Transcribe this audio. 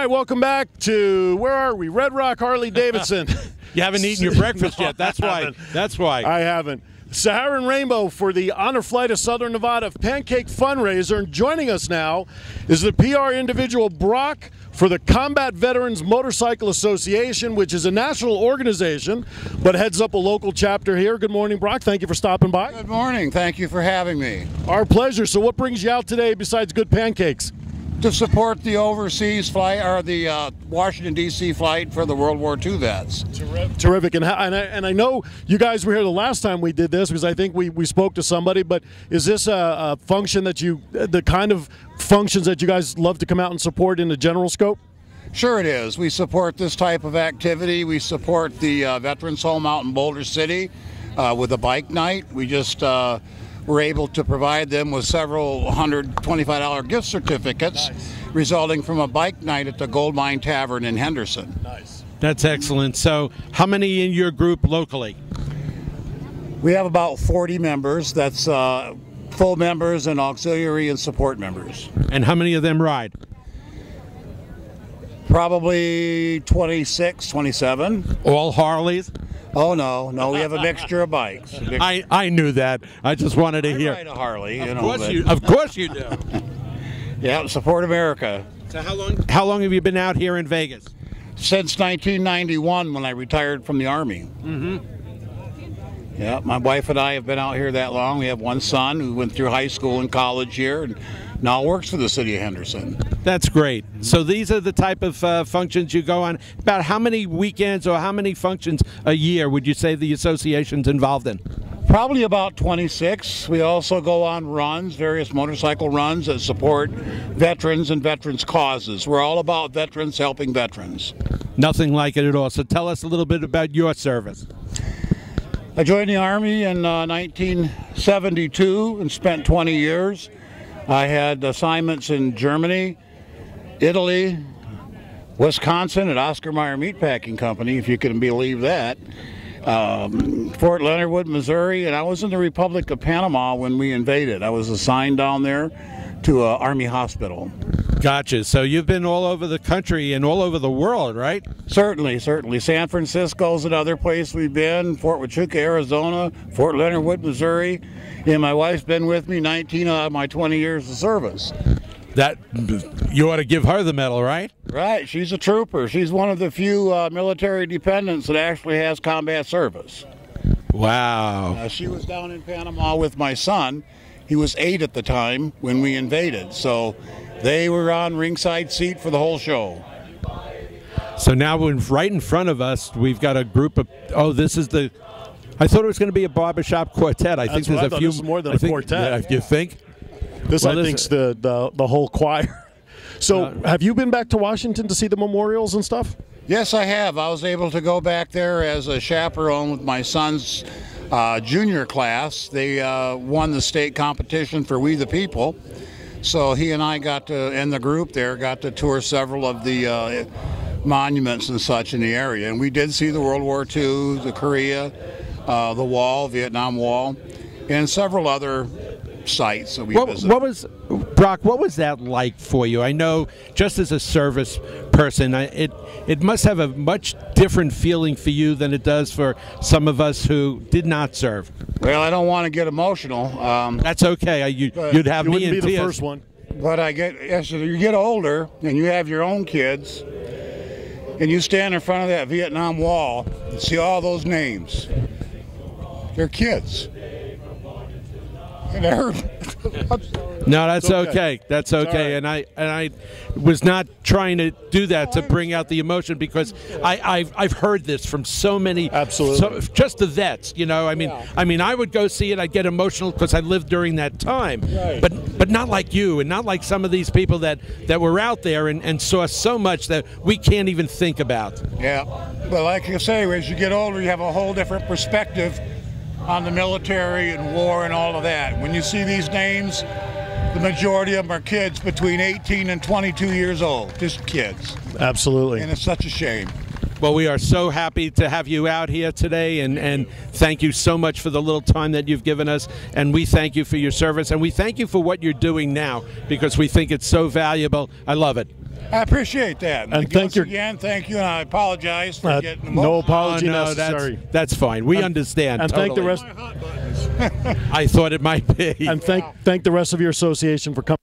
right, welcome back to, where are we? Red Rock Harley-Davidson. You haven't eaten your breakfast yet. That's why. That's why. I haven't. Saharan Rainbow for the Honor Flight of Southern Nevada Pancake Fundraiser. And joining us now is the PR individual Brock for the Combat Veterans Motorcycle Association, which is a national organization but heads up a local chapter here. Good morning, Brock. Thank you for stopping by. Good morning. Thank you for having me. Our pleasure. So what brings you out today besides good pancakes? To support the overseas flight, or the Washington, D.C. flight for the World War II vets. Terrific. And I know you guys were here the last time we did this, because I think we spoke to somebody, but is this a function that the kind of functions that you guys love to come out and support in the general scope? Sure it is. We support this type of activity. We support the Veterans Home out in Boulder City with a bike night. We just were able to provide them with several $125 gift certificates, resulting from a bike night at the Gold Mine Tavern in Henderson. Nice. That's excellent. So how many in your group locally? We have about 40 members. That's full members and auxiliary and support members. And how many of them ride? Probably 26, 27. All Harleys? Oh, no, we have a mixture of bikes. I knew that. I just wanted to hear. I ride a Harley, Of course you do. Yeah, support America. So how long have you been out here in Vegas? Since 1991, when I retired from the Army. Mm-hmm. Yeah, my wife and I have been out here that long. We have one son who went through high school and college here, and now works for the city of Henderson. That's great. So these are the type of functions you go on. About how many weekends or how many functions a year would you say the association's involved in? Probably about 26. We also go on runs, various motorcycle runs that support veterans and veterans causes. We're all about veterans helping veterans. Nothing like it at all. So tell us a little bit about your service. I joined the Army in 1972 and spent 20 years. I had assignments in Germany, Italy, Wisconsin at Oscar Mayer Meatpacking Company, if you can believe that, Fort Leonard Wood, Missouri, and I was in the Republic of Panama when we invaded. I was assigned down there to an Army hospital. Gotcha. So you've been all over the country and all over the world, right? Certainly. San Francisco's another place we've been, Fort Huachuca, Arizona, Fort Leonard Wood, Missouri, and my wife's been with me 19 out of my 20 years of service. That you ought to give her the medal, right? Right. She's a trooper. She's one of the few military dependents that actually has combat service. Wow. She was down in Panama with my son. He was 8 at the time when we invaded, so they were on ringside seat for the whole show. So now right in front of us, we've got a group of, this is the, I thought it was going to be a barbershop quartet. I think there's a few. This is more than a quartet. Yeah, you think? This, I think's the whole choir. So have you been back to Washington to see the memorials and stuff? Yes, I have. I was able to go back there as a chaperone with my son's junior class. They won the state competition for We the People. So he and I got to, and the group there, got to tour several of the monuments and such in the area. And we did see the World War II, the Korea, the Wall, Vietnam Wall, and several other sites that we visited. Brock, what was that like for you? I know, just as a service person, it must have a much different feeling for you than it does for some of us who did not serve. Well, I don't want to get emotional. That's okay. You'd have me in tears. Be the first one. But as you get older and you have your own kids, and you stand in front of that Vietnam Wall and see all those names, they're kids. And no, that's okay. That's okay. Right. And I was not trying to do that to bring out the emotion, because I've heard this from so many. Absolutely. Just the vets, you know. I mean, I would go see it. I'd get emotional because I lived during that time. Right. But not like you, and not like some of these people that were out there and saw so much that we can't even think about. Yeah. Well, like you say, as you get older, you have a whole different perspective on the military and war and all of that. When you see these names, the majority of them are kids between 18 and 22 years old, just kids. Absolutely. And it's such a shame. Well, we are so happy to have you out here today, and thank you so much for the little time that you've given us, and we thank you for your service, and we thank you for what you're doing now, because we think it's so valuable. I love it. I appreciate that. And thank you again. Thank you, and I apologize for getting emotional. no apology no, necessary. that's fine. We understand. And totally. thank the rest. I thought it might be. And thank the rest of your association for coming.